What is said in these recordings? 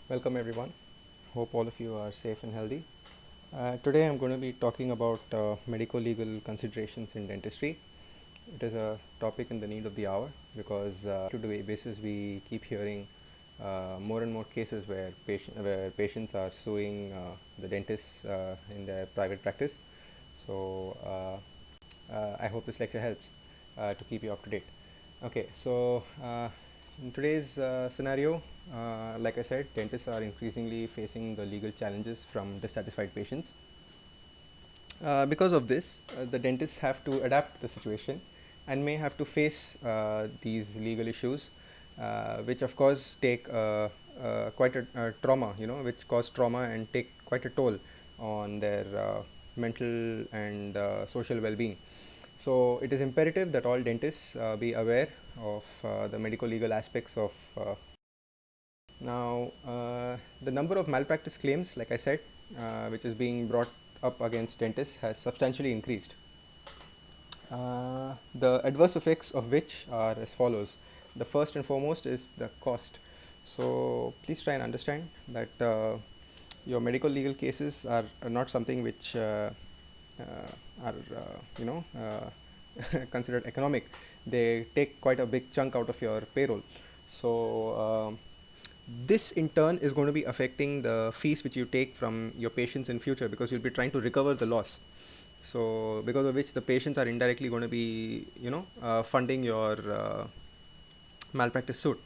Welcome everyone. Hope all of you are safe and healthy. Today I'm going to be talking about medico legal considerations in dentistry. It is a topic in the need of the hour because day-to-day basis we keep hearing more and more cases where patients are suing the dentists in their private practice. So I hope this lecture helps to keep you up to date. Okay, so in today's scenario, like I said, dentists are increasingly facing the legal challenges from dissatisfied patients. Because of this, the dentists have to adapt to the situation and may have to face these legal issues, which of course take quite a trauma, which cause trauma and take quite a toll on their mental and social well-being. So it is imperative that all dentists be aware of the medico legal aspects of now, the number of malpractice claims, like I said, which is being brought up against dentists has substantially increased. The adverse effects of which are as follows. The first and foremost is the cost. So please try and understand that your medical legal cases are not something which are considered economic. They take quite a big chunk out of your payroll. So this in turn is going to be affecting the fees which you take from your patients in future, because you'll be trying to recover the loss. So because of which the patients are indirectly going to be funding your malpractice suit.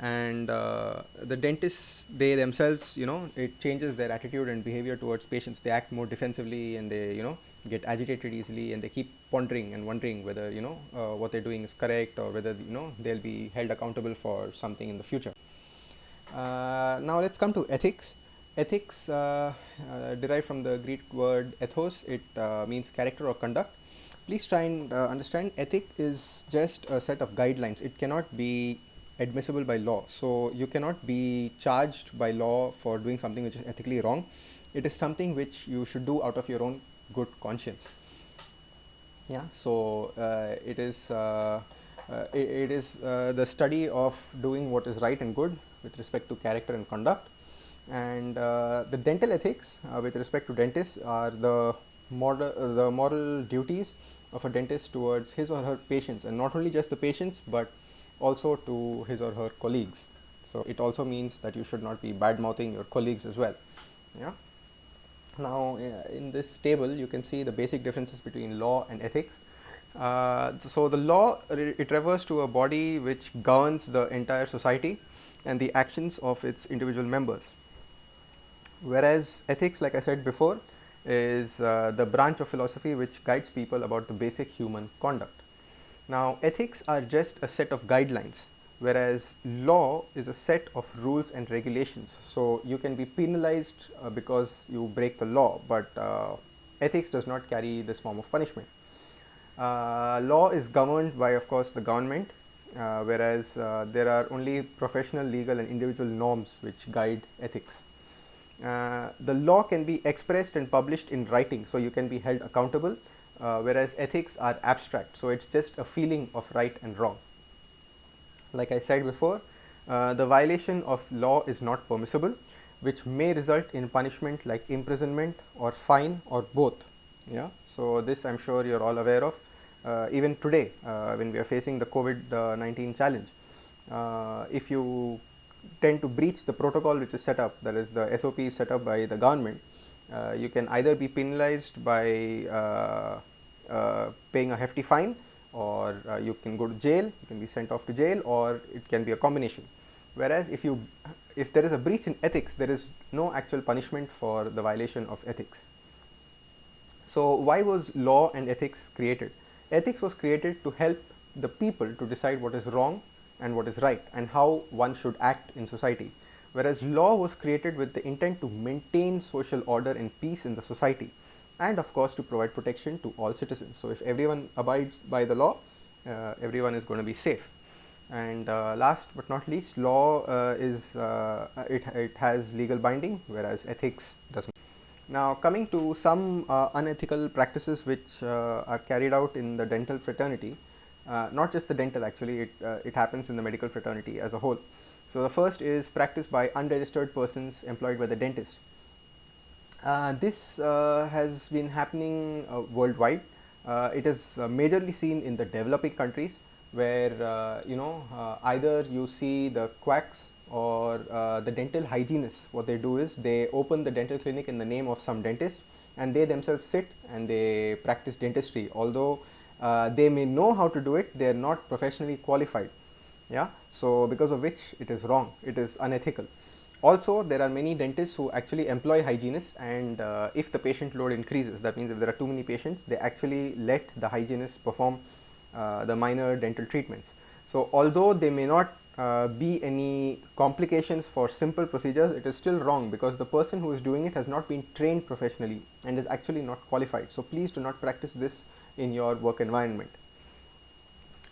And the dentists, they themselves, it changes their attitude and behavior towards patients. They act more defensively, and they get agitated easily, and they keep pondering and wondering whether what they're doing is correct, or whether they'll be held accountable for something in the future. Now let's come to ethics. Ethics derived from the Greek word ethos. It means character or conduct. Please try and understand, ethic is just a set of guidelines. It cannot be admissible by law. So you cannot be charged by law for doing something which is ethically wrong. It is something which you should do out of your own good conscience. Yeah, so it is the study of doing what is right and good with respect to character and conduct. And the dental ethics with respect to dentists are the moral duties of a dentist towards his or her patients, and not only just the patients but also to his or her colleagues. So it also means that you should not be bad mouthing your colleagues as well. Yeah. Now, in this table, you can see the basic differences between law and ethics. So the law, it refers to a body which governs the entire society and the actions of its individual members. Whereas ethics, like I said before, is the branch of philosophy which guides people about the basic human conduct. Now, ethics are just a set of guidelines, whereas law is a set of rules and regulations. So you can be penalized because you break the law, but ethics does not carry this form of punishment. Law is governed by, of course, the government, whereas there are only professional, legal, and individual norms which guide ethics. The law can be expressed and published in writing, so you can be held accountable, whereas ethics are abstract, so it's just a feeling of right and wrong. Like I said before, the violation of law is not permissible, which may result in punishment like imprisonment or fine or both. Yeah, so this I'm sure you're all aware of. Even today, when we are facing the COVID-19 challenge, if you tend to breach the protocol which is set up, that is the SOP set up by the government, you can either be penalized by paying a hefty fine, or you can go to jail, you can be sent off to jail, or it can be a combination. Whereas if there is a breach in ethics, there is no actual punishment for the violation of ethics. So why was law and ethics created? Ethics was created to help the people to decide what is wrong and what is right, and how one should act in society. Whereas law was created with the intent to maintain social order and peace in the society, and of course to provide protection to all citizens. So if everyone abides by the law, everyone is going to be safe. And last but not least, law it has legal binding, whereas ethics does not. Now, coming to some unethical practices which are carried out in the dental fraternity, not just the dental, actually, it happens in the medical fraternity as a whole. So the first is practice by unregistered persons employed by the dentist. This has been happening worldwide. It is majorly seen in the developing countries where either you see the quacks or the dental hygienists. What they do is they open the dental clinic in the name of some dentist, and they themselves sit and they practice dentistry. Although they may know how to do it, they are not professionally qualified. Yeah, so because of which it is wrong, it is unethical. Also, there are many dentists who actually employ hygienists, and if the patient load increases, that means if there are too many patients, they actually let the hygienists perform the minor dental treatments. So although there may not be any complications for simple procedures, it is still wrong because the person who is doing it has not been trained professionally and is actually not qualified. So please do not practice this in your work environment.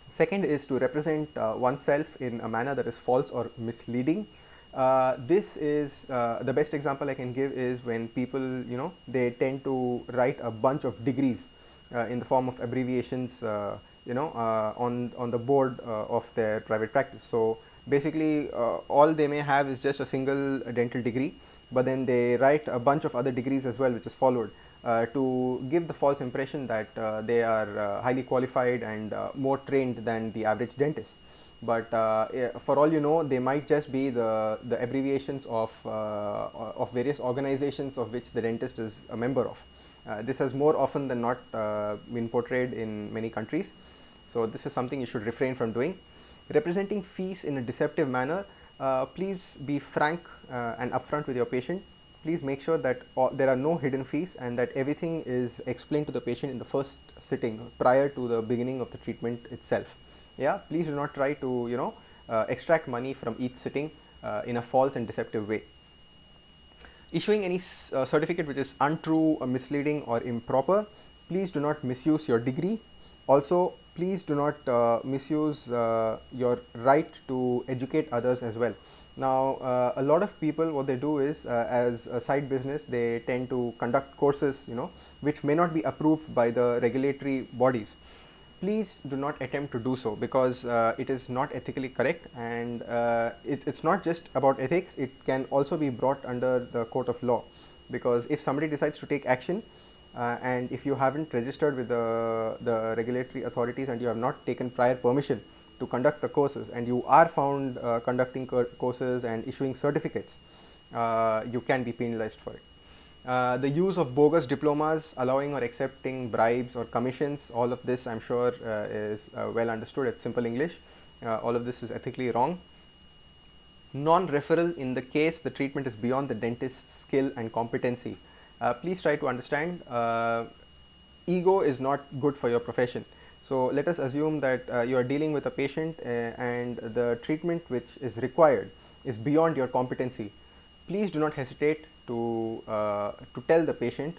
Second is to represent oneself in a manner that is false or misleading. This is the best example I can give is when people, they tend to write a bunch of degrees in the form of abbreviations, on the board of their private practice. So basically, all they may have is just a single dental degree, but then they write a bunch of other degrees as well, which is followed. To give the false impression that they are highly qualified and more trained than the average dentist. But for all you know, they might just be the abbreviations of various organizations of which the dentist is a member of. This has more often than not been portrayed in many countries. So this is something you should refrain from doing. Representing fees in a deceptive manner, please be frank and upfront with your patient. Please make sure that there are no hidden fees and that everything is explained to the patient in the first sitting prior to the beginning of the treatment itself. Yeah, please do not try to extract money from each sitting in a false and deceptive way. Issuing any certificate which is untrue or misleading or improper, please do not misuse your degree. Also, please do not misuse your right to educate others as well. Now, a lot of people, what they do is, as a side business, they tend to conduct courses, which may not be approved by the regulatory bodies. Please do not attempt to do so because it is not ethically correct, and it's not just about ethics, it can also be brought under the court of law. Because if somebody decides to take action, and if you haven't registered with the regulatory authorities and you have not taken prior permission to conduct the courses, and you are found conducting courses and issuing certificates, you can be penalized for it. The use of bogus diplomas, allowing or accepting bribes or commissions, all of this I'm sure is well understood. It's simple English. All of this is ethically wrong. Non-referral in the case the treatment is beyond the dentist's skill and competency. Please try to understand, ego is not good for your profession. So let us assume that you are dealing with a patient and the treatment which is required is beyond your competency. Please do not hesitate to tell the patient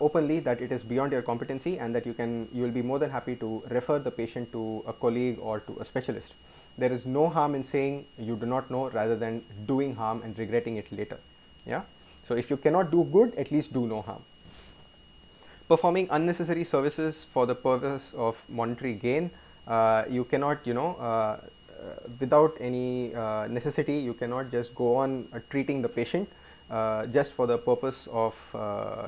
openly that it is beyond your competency, and that you will be more than happy to refer the patient to a colleague or to a specialist. There is no harm in saying you do not know rather than doing harm and regretting it later. Yeah. So if you cannot do good, at least do no harm. Performing unnecessary services for the purpose of monetary gain, you cannot, without any necessity, you cannot just go on treating the patient just for the purpose of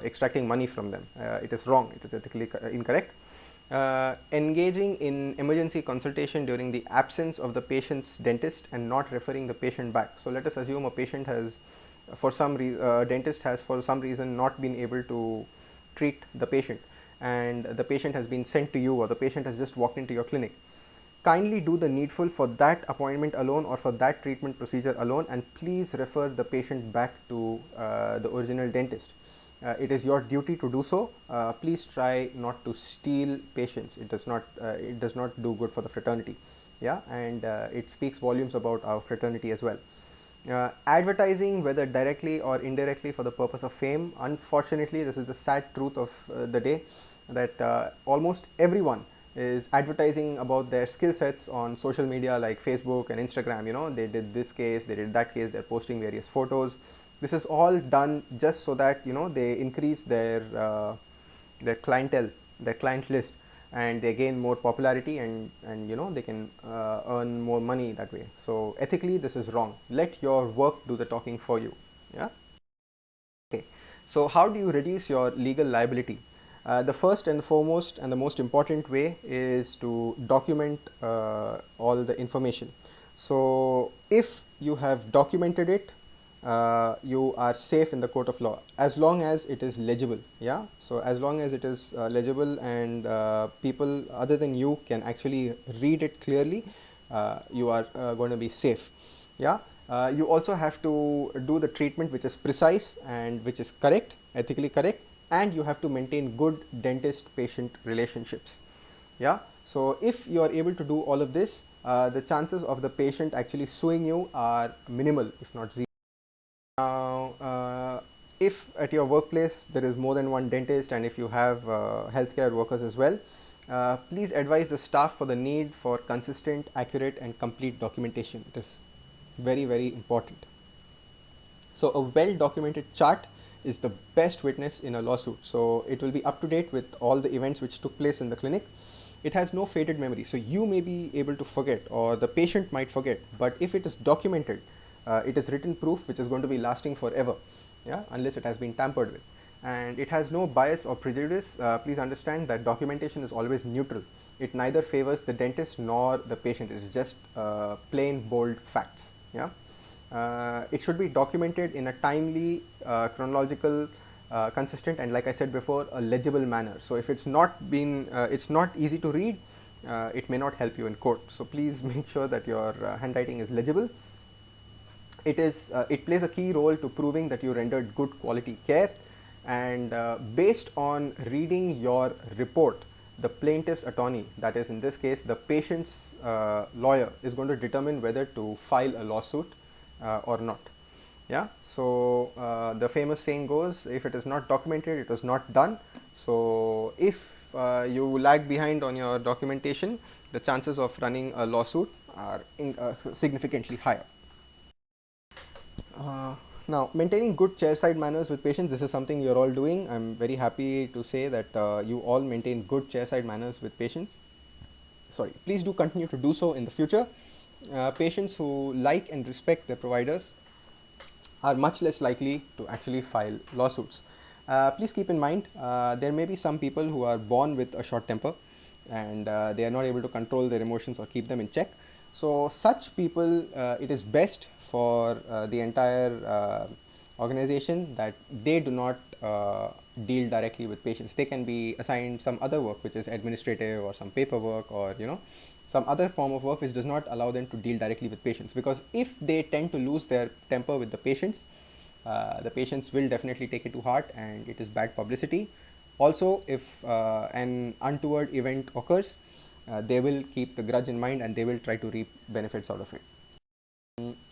extracting money from them. It is wrong, it is ethically incorrect. Engaging in emergency consultation during the absence of the patient's dentist and not referring the patient back. So let us assume a patient has dentist has for some reason not been able to treat the patient, and the patient has been sent to you, or the patient has just walked into your clinic. Kindly do the needful for that appointment alone or for that treatment procedure alone, and please refer the patient back to the original dentist. It is your duty to do so. Please try not to steal patients. It does not do good for the fraternity. Yeah, and it speaks volumes about our fraternity as well. Advertising, whether directly or indirectly for the purpose of fame, unfortunately this is the sad truth of the day, that almost everyone is advertising about their skill sets on social media like Facebook and Instagram. They did this case, they did that case, they're posting various photos. This is all done just so that they increase their clientele, their client list. and they gain more popularity, and they can earn more money that way. So ethically this is wrong. Let your work do the talking for you. Yeah. Okay, so how do you reduce your legal liability? The first and foremost and the most important way is to document all the information. So if you have documented it, you are safe in the court of law as long as it is legible. Yeah, so as long as it is legible and people other than you can actually read it clearly, you are going to be safe. Yeah. You also have to do the treatment which is precise and which is correct, ethically correct, and you have to maintain good dentist patient relationships. Yeah, so if you are able to do all of this, the chances of the patient actually suing you are minimal, if not zero. Now, if at your workplace there is more than one dentist, and if you have healthcare workers as well, please advise the staff for the need for consistent, accurate, and complete documentation. It is very, very important. So a well documented chart is the best witness in a lawsuit. So it will be up to date with all the events which took place in the clinic. It has no faded memory. So you may be able to forget, or the patient might forget, but if it is documented, it is written proof which is going to be lasting forever. Yeah, unless it has been tampered with. And it has no bias or prejudice. Please understand that documentation is always neutral. It neither favors the dentist nor the patient. It is just plain bold facts. Yeah. It should be documented in a timely, chronological, consistent, and like I said before, a legible manner. So if it's not easy to read, it may not help you in court. So please make sure that your handwriting is legible. It plays a key role to proving that you rendered good quality care, and based on reading your report, the plaintiff's attorney, that is in this case the patient's lawyer, is going to determine whether to file a lawsuit or not. Yeah, so the famous saying goes, if it is not documented, it was not done. So if you lag behind on your documentation, the chances of running a lawsuit are significantly higher. Uh, Now, maintaining good chairside manners with patients, this is something you're all doing. I'm very happy to say that you all maintain good chairside manners with patients. Sorry, please do continue to do so in the future. Patients who like and respect their providers are much less likely to actually file lawsuits. Please keep in mind, there may be some people who are born with a short temper, and they are not able to control their emotions or keep them in check. So such people, it is best for the entire organization that they do not deal directly with patients. They can be assigned some other work which is administrative, or some paperwork, or some other form of work which does not allow them to deal directly with patients, because if they tend to lose their temper with the patients will definitely take it to heart, and it is bad publicity. Also, if an untoward event occurs, they will keep the grudge in mind, and they will try to reap benefits out of it.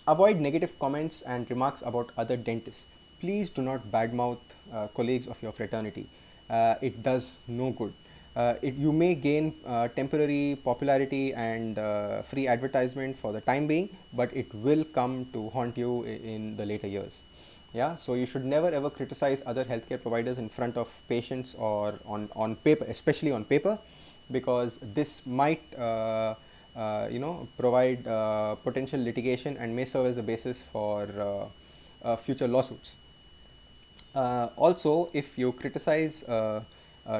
Avoid negative comments and remarks about other dentists. Please do not badmouth colleagues of your fraternity. It does no good. You may gain temporary popularity and free advertisement for the time being, but it will come to haunt you in the later years. Yeah, so you should never ever criticize other healthcare providers in front of patients, or on paper, especially on paper, because this might provide potential litigation and may serve as a basis for future lawsuits. Also, if you criticize a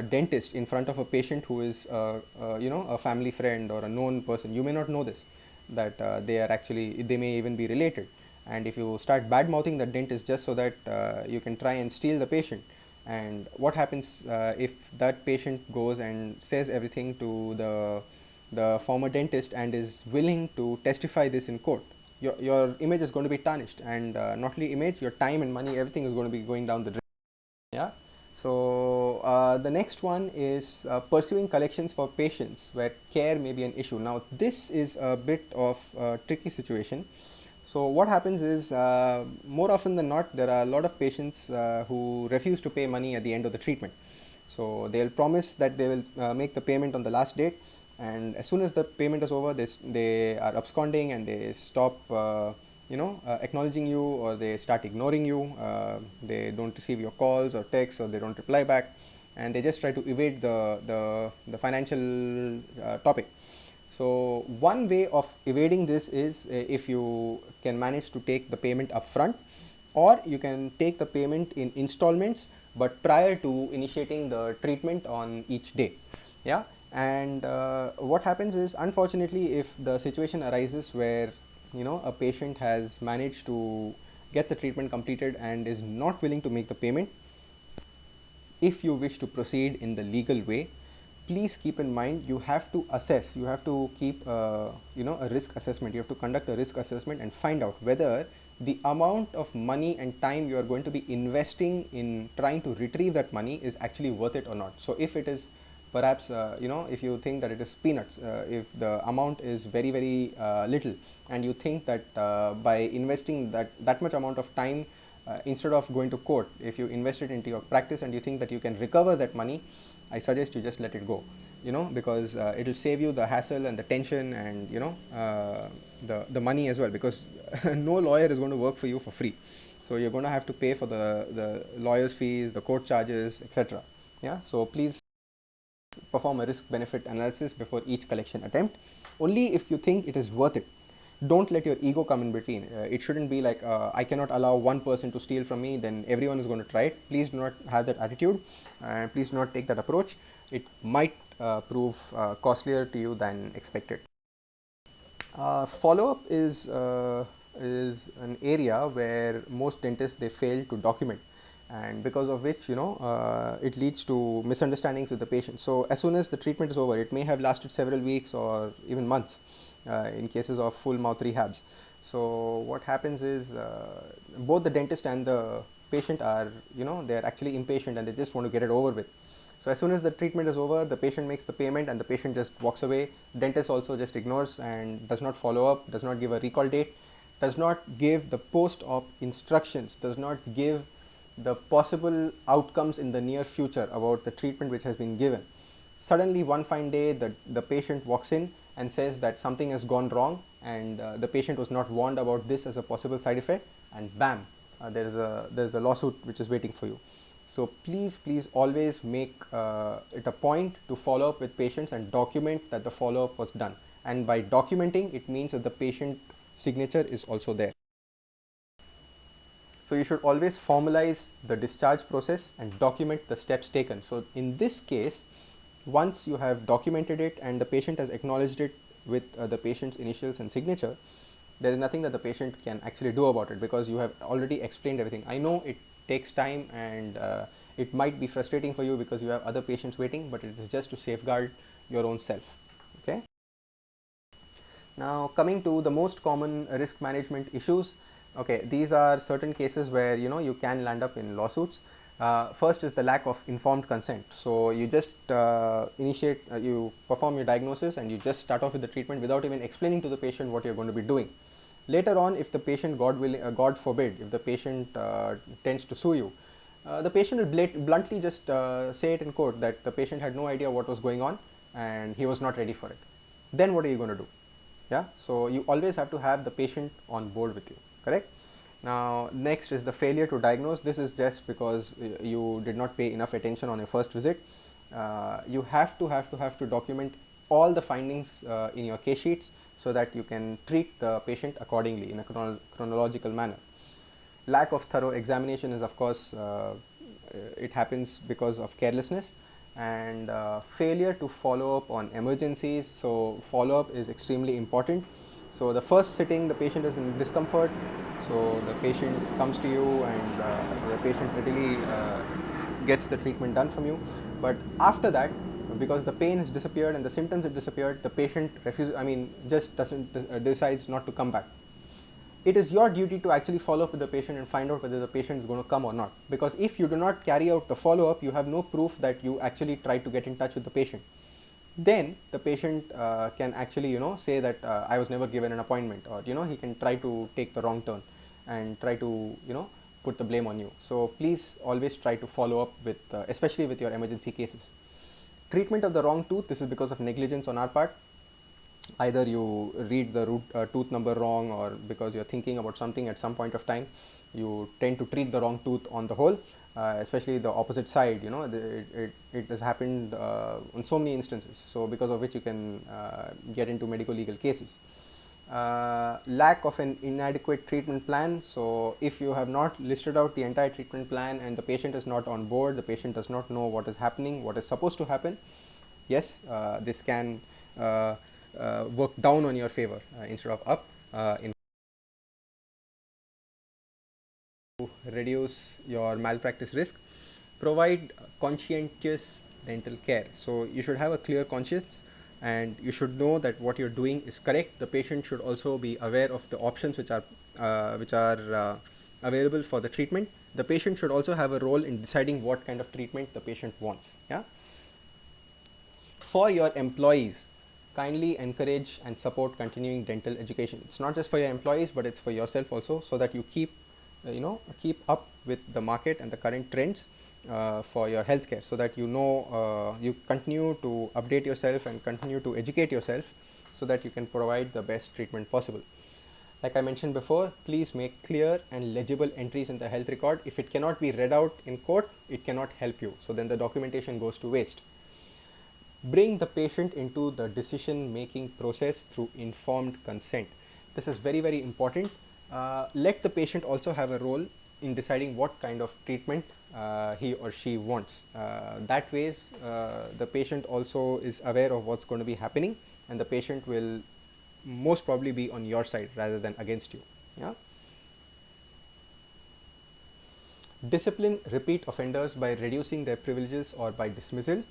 dentist in front of a patient who is a family friend or a known person, you may not know this, that they may even be related. And if you start bad mouthing the dentist just so that you can try and steal the patient, and what happens if that patient goes and says everything to the former dentist and is willing to testify this in court? Your image is going to be tarnished, and not only image, your time and money, everything is going to be going down the drain. Yeah. So the next one is pursuing collections for patients where care may be an issue. Now this is a bit of a tricky situation. So what happens is, more often than not, there are a lot of patients who refuse to pay money at the end of the treatment. So they'll promise that they will make the payment on the last date, and as soon as the payment is over, they are absconding, and they stop acknowledging you, or they start ignoring you. They don't receive your calls or texts, or they don't reply back, and they just try to evade the financial topic. So one way of evading this is if you can manage to take the payment upfront, or you can take the payment in installments but prior to initiating the treatment on each day. Yeah. And what happens is, unfortunately, if the situation arises where a patient has managed to get the treatment completed and is not willing to make the payment, if you wish to proceed in the legal way, please keep in mind you have to assess, you have to keep a risk assessment, you have to conduct a risk assessment and find out whether the amount of money and time you are going to be investing in trying to retrieve that money is actually worth it or not. So if it is perhaps if you think that it is peanuts, if the amount is very very little, and you think that by investing that much amount of time, instead of going to court, if you invest it into your practice and you think that you can recover that money, I suggest you just let it go, because it will save you the hassle and the tension, and the money as well, because no lawyer is going to work for you for free. So you're going to have to pay for the lawyer's fees, the court charges, etc. Yeah. So please perform a risk benefit analysis before each collection attempt. Only if you think it is worth it. Don't let your ego come in between. It shouldn't be like, I cannot allow one person to steal from me, then everyone is going to try it. Please do not have that attitude, and please do not take that approach. It might prove costlier to you than expected. Follow-up is an area where most dentists, they fail to document, and because of which it leads to misunderstandings with the patient. So as soon as the treatment is over, it may have lasted several weeks or even months in cases of full mouth rehabs. So what happens is, both the dentist and the patient are they're actually impatient and they just want to get it over with. So as soon as the treatment is over, the patient makes the payment and the patient just walks away. Dentist also just ignores and does not follow up, does not give a recall date, does not give the post-op instructions, does not give the possible outcomes in the near future about the treatment which has been given. Suddenly one fine day, the patient walks in and says that something has gone wrong, and the patient was not warned about this as a possible side effect, and bam, there's a lawsuit which is waiting for you. So please always make it a point to follow up with patients and document that the follow-up was done. And by documenting, it means that the patient signature is also there. So you should always formalize the discharge process and document the steps taken. So in this case, once you have documented it and the patient has acknowledged it with the patient's initials and signature, there is nothing that the patient can actually do about it, because you have already explained everything. I know it takes time, and it might be frustrating for you because you have other patients waiting, but it is just to safeguard your own self. Okay. Now coming to the most common risk management issues. Okay, these are certain cases where you can land up in lawsuits. First is the lack of informed consent. So you just you perform your diagnosis and you just start off with the treatment without even explaining to the patient what you're going to be doing. Later on, if the patient, God forbid, if the patient tends to sue you, the patient will bluntly just say it in court that the patient had no idea what was going on and he was not ready for it. Then what are you going to do? Yeah. So you always have to have the patient on board with you. Correct. Now next is the failure to diagnose. This is just because you did not pay enough attention on your first visit. You have to document all the findings in your case sheets so that you can treat the patient accordingly in a chronological manner. Lack of thorough examination is, of course, it happens because of carelessness, and failure to follow up on emergencies. So follow up is extremely important. So the first sitting, the patient is in discomfort, so the patient comes to you and the patient readily gets the treatment done from you. But after that, because the pain has disappeared and the symptoms have disappeared, the patient decides not to come back. It is your duty to actually follow up with the patient and find out whether the patient is going to come or not. Because if you do not carry out the follow-up, you have no proof that you actually tried to get in touch with the patient. Then the patient can actually say that I was never given an appointment, or he can try to take the wrong turn and try to put the blame on you. So please always try to follow up with especially with your emergency cases. Treatment of the wrong tooth. This is because of negligence on our part. Either you read the tooth number wrong, or because you're thinking about something at some point of time, you tend to treat the wrong tooth on the whole. especially the opposite side. It has happened on so many instances. So because of which you can get into medical legal cases. Lack of an inadequate treatment plan. So if you have not listed out the entire treatment plan and the patient is not on board, the patient does not know what is happening, what is supposed to happen, yes, this can work down on your favor instead of up in reduce your malpractice risk. Provide conscientious dental care. So you should have a clear conscience and you should know that what you're doing is correct. The patient should also be aware of the options which are available for the treatment. The patient should also have a role in deciding what kind of treatment the patient wants. Yeah. For your employees, kindly encourage and support continuing dental education. It's not just for your employees, but it's for yourself also, so that you keep keep up with the market and the current trends for your healthcare, so that you continue to update yourself and continue to educate yourself, so that you can provide the best treatment possible. Like I mentioned before, please make clear and legible entries in the health record. If it cannot be read out in court, it cannot help you, so then the documentation goes to waste. Bring the patient into the decision making process through informed consent. This is very, very important. Let the patient also have a role in deciding what kind of treatment he or she wants. That way, the patient also is aware of what's going to be happening, and the patient will most probably be on your side rather than against you. Yeah. Discipline repeat offenders by reducing their privileges or by dismissal.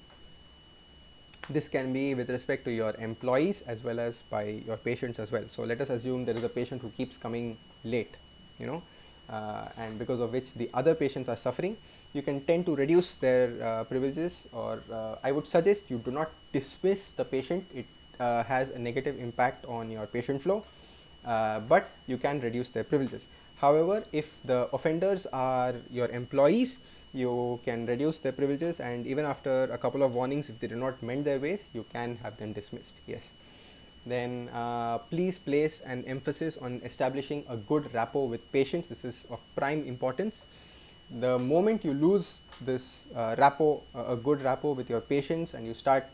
This can be with respect to your employees as well as by your patients as well. So let us assume there is a patient who keeps coming late, and because of which the other patients are suffering. You can tend to reduce their privileges, or I would suggest you do not dismiss the patient. It has a negative impact on your patient flow, but you can reduce their privileges. However, if the offenders are your employees, you can reduce their privileges, and even after a couple of warnings, if they do not mend their ways, you can have them dismissed. Yes. Then please place an emphasis on establishing a good rapport with patients. This is of prime importance. The moment you lose this rapport, a good rapport with your patients, and you start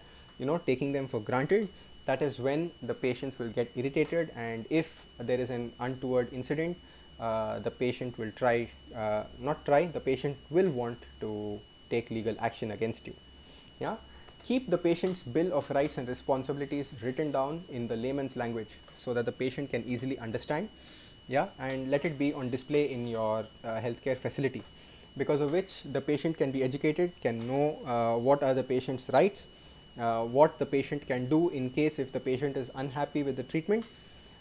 taking them for granted, that is when the patients will get irritated, and if there is an untoward incident, the patient will the patient will want to take legal action against you. Yeah. Keep the patient's bill of rights and responsibilities written down in the layman's language, so that the patient can easily understand. Yeah, and let it be on display in your healthcare facility, because of which the patient can be educated, can know what are the patient's rights, what the patient can do in case if the patient is unhappy with the treatment.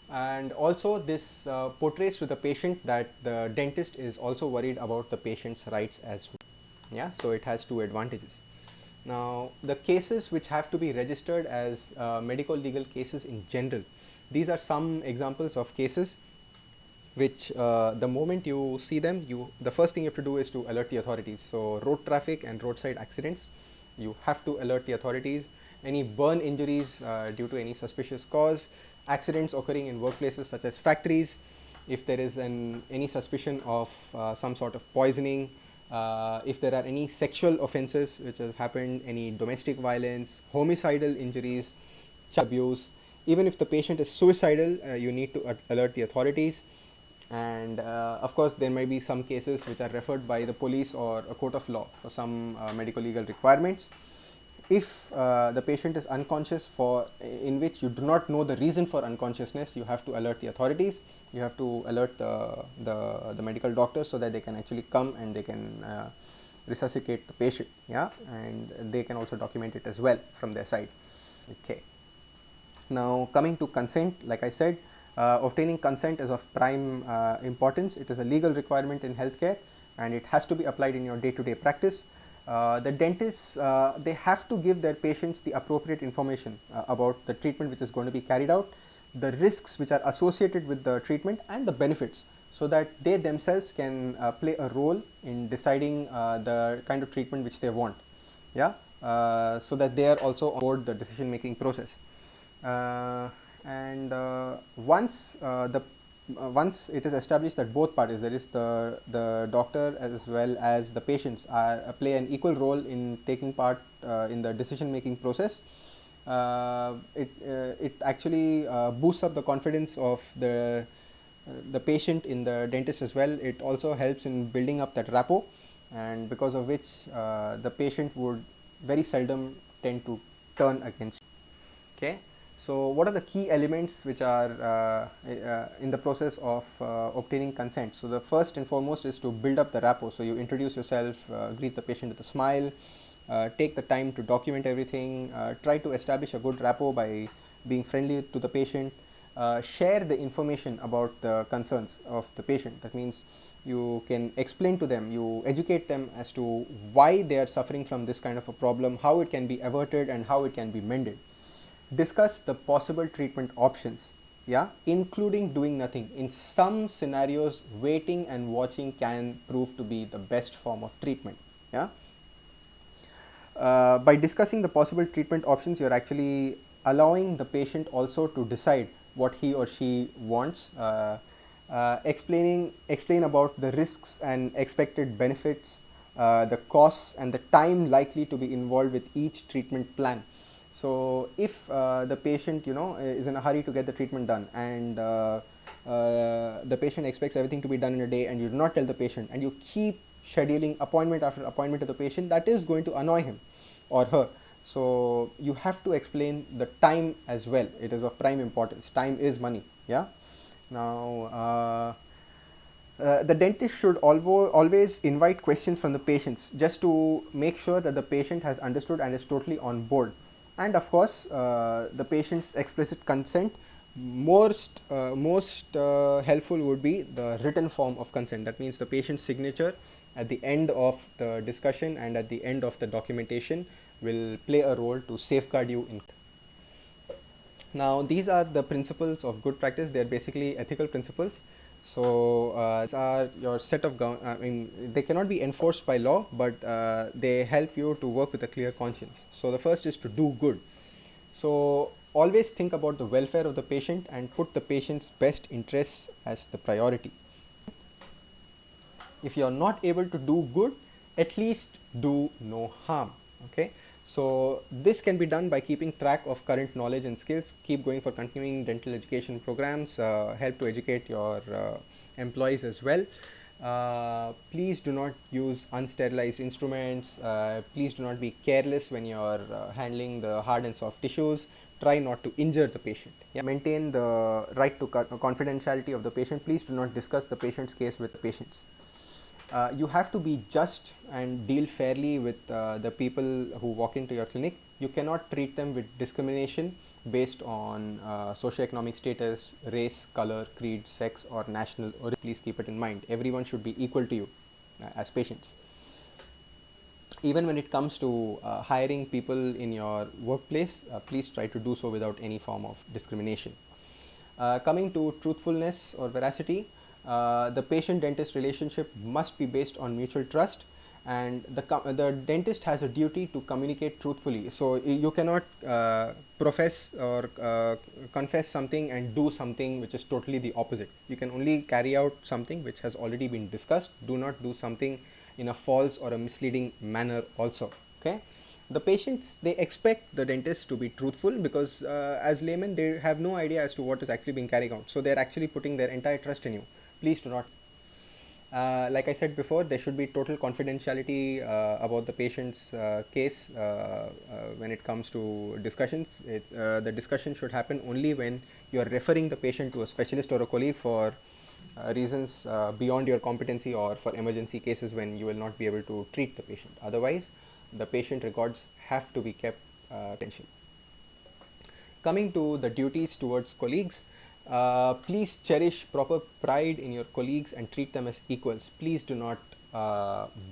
And also this portrays to the patient that the dentist is also worried about the patient's rights as well. Yeah, so it has two advantages. Now, the cases which have to be registered as medical legal cases in general, these are some examples of cases which the moment you see them, the first thing you have to do is to alert the authorities. So road traffic and roadside accidents, you have to alert the authorities. Any burn injuries due to any suspicious cause, accidents occurring in workplaces such as factories, if there is any suspicion of some sort of poisoning, if there are any sexual offences which have happened, any domestic violence, homicidal injuries, child abuse. Even if the patient is suicidal, you need to alert the authorities. And of course, there may be some cases which are referred by the police or a court of law for some medical legal requirements. If the patient is unconscious, in which you do not know the reason for unconsciousness, you have to alert the authorities. You have to alert the medical doctors, so that they can actually come and they can resuscitate the patient. Yeah, and they can also document it as well from their side. Okay. Now, coming to consent, like I said, obtaining consent is of prime importance. It is a legal requirement in healthcare, and it has to be applied in your day-to-day practice. The dentists, they have to give their patients the appropriate information about the treatment which is going to be carried out, the risks which are associated with the treatment, and the benefits, so that they themselves can play a role in deciding the kind of treatment which they want. Yeah, so that they are also on board the decision making process. And once the once it is established that both parties, that is the doctor as well as the patients, are play an equal role in taking part in the decision making process, it actually boosts up the confidence of the patient in the dentist as well. It also helps in building up that rapport, and because of which the patient would very seldom tend to turn against. Okay, so what are the key elements which are in the process of obtaining consent? So the first and foremost is to build up the rapport. So you introduce yourself, greet the patient with a smile, take the time to document everything, try to establish a good rapport by being friendly to the patient, share the information about the concerns of the patient. That means you can explain to them, you educate them as to why they are suffering from this kind of a problem, how it can be averted and how it can be mended. Discuss the possible treatment options, yeah, including doing nothing. In some scenarios, waiting and watching can prove to be the best form of treatment, yeah. By discussing the possible treatment options, you're actually allowing the patient also to decide what he or she wants. Explain about the risks and expected benefits, the costs and the time likely to be involved with each treatment plan. So if the patient, is in a hurry to get the treatment done, and the patient expects everything to be done in a day, and you do not tell the patient, and you keep scheduling appointment after appointment to the patient, that is going to annoy him or her. So you have to explain the time as well. It is of prime importance. Time is money, yeah. Now the dentist should always invite questions from the patients, just to make sure that the patient has understood and is totally on board. And of course, the patient's explicit consent. Most helpful would be the written form of consent. That means the patient's signature at the end of the discussion and at the end of the documentation will play a role to safeguard you in. Now, these are the principles of good practice. They are basically ethical principles. So these are your set of they cannot be enforced by law, but they help you to work with a clear conscience. So the first is to do good. So always think about the welfare of the patient and put the patient's best interests as the priority. If you are not able to do good, at least do no harm. Okay, so this can be done by keeping track of current knowledge and skills, keep going for continuing dental education programs, help to educate your employees as well. Please do not use unsterilized instruments. Please do not be careless when you are handling the hard and soft tissues. Try not to injure the patient. Yeah. Maintain the right to confidentiality of the patient. Please do not discuss the patient's case with the patients. You have to be just and deal fairly with the people who walk into your clinic. You cannot treat them with discrimination based on socioeconomic status, race, color, creed, sex, or national origin. Please keep it in mind. Everyone should be equal to you as patients. Even when it comes to hiring people in your workplace, please try to do so without any form of discrimination. Coming to truthfulness or veracity, the patient-dentist relationship must be based on mutual trust, and the dentist has a duty to communicate truthfully. So you cannot profess or confess something and do something which is totally the opposite. You can only carry out something which has already been discussed. Do not do something in a false or a misleading manner also. Okay, the patients, they expect the dentist to be truthful, because as laymen they have no idea as to what is actually being carried out, so they're actually putting their entire trust in you. Please do not. Like I said before, there should be total confidentiality about the patient's case when it comes to discussions. The discussion should happen only when you are referring the patient to a specialist or a colleague for reasons beyond your competency, or for emergency cases when you will not be able to treat the patient. Otherwise, the patient records have to be kept attention. Coming to the duties towards colleagues, please cherish proper pride in your colleagues and treat them as equals. Please do not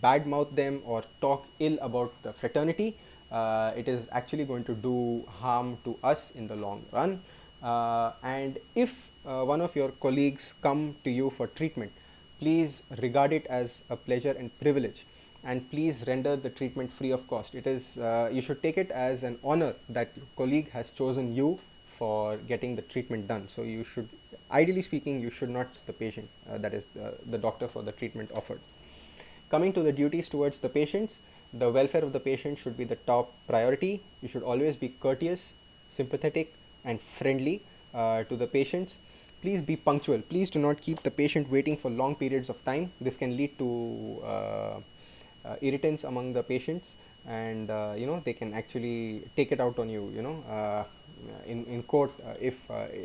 badmouth them or talk ill about the fraternity. It is actually going to do harm to us in the long run. And if one of your colleagues come to you for treatment, please regard it as a pleasure and privilege, and please render the treatment free of cost. It is you should take it as an honor that your colleague has chosen you for getting the treatment done. So you should ideally speaking, you should not the patient, that is the doctor, for the treatment offered. Coming to the duties towards the patients, the welfare of the patient should be the top priority. You should always be courteous, sympathetic, and friendly to the patients. Please be punctual. Please do not keep the patient waiting for long periods of time. This can lead to irritants among the patients, and they can actually take it out on you, in court, if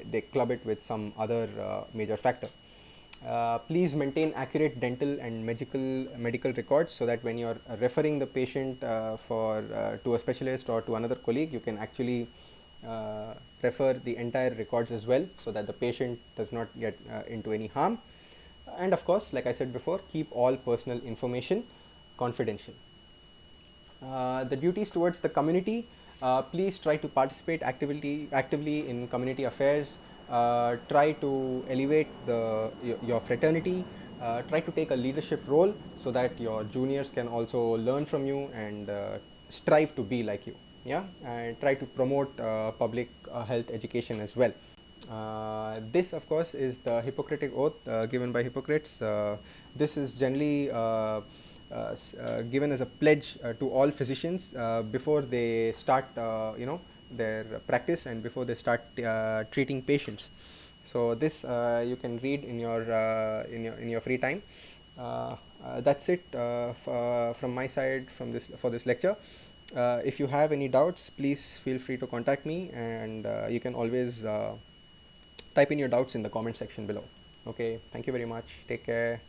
they club it with some other major factor. Please maintain accurate dental and medical records, so that when you're referring the patient for to a specialist or to another colleague, you can actually refer the entire records as well, so that the patient does not get into any harm. And of course, like I said before, keep all personal information confidential. The duties towards the community, please try to participate actively in community affairs. Try to elevate your fraternity. Try to take a leadership role, so that your juniors can also learn from you and strive to be like you. Yeah, and try to promote public health education as well. This, of course, is the Hippocratic Oath given by Hippocrates. This is generally given as a pledge to all physicians before they start, their practice, and before they start treating patients. So this you can read in your free time. That's it from my side for this lecture. If you have any doubts, please feel free to contact me, and you can always type in your doubts in the comment section below. Okay, thank you very much. Take care.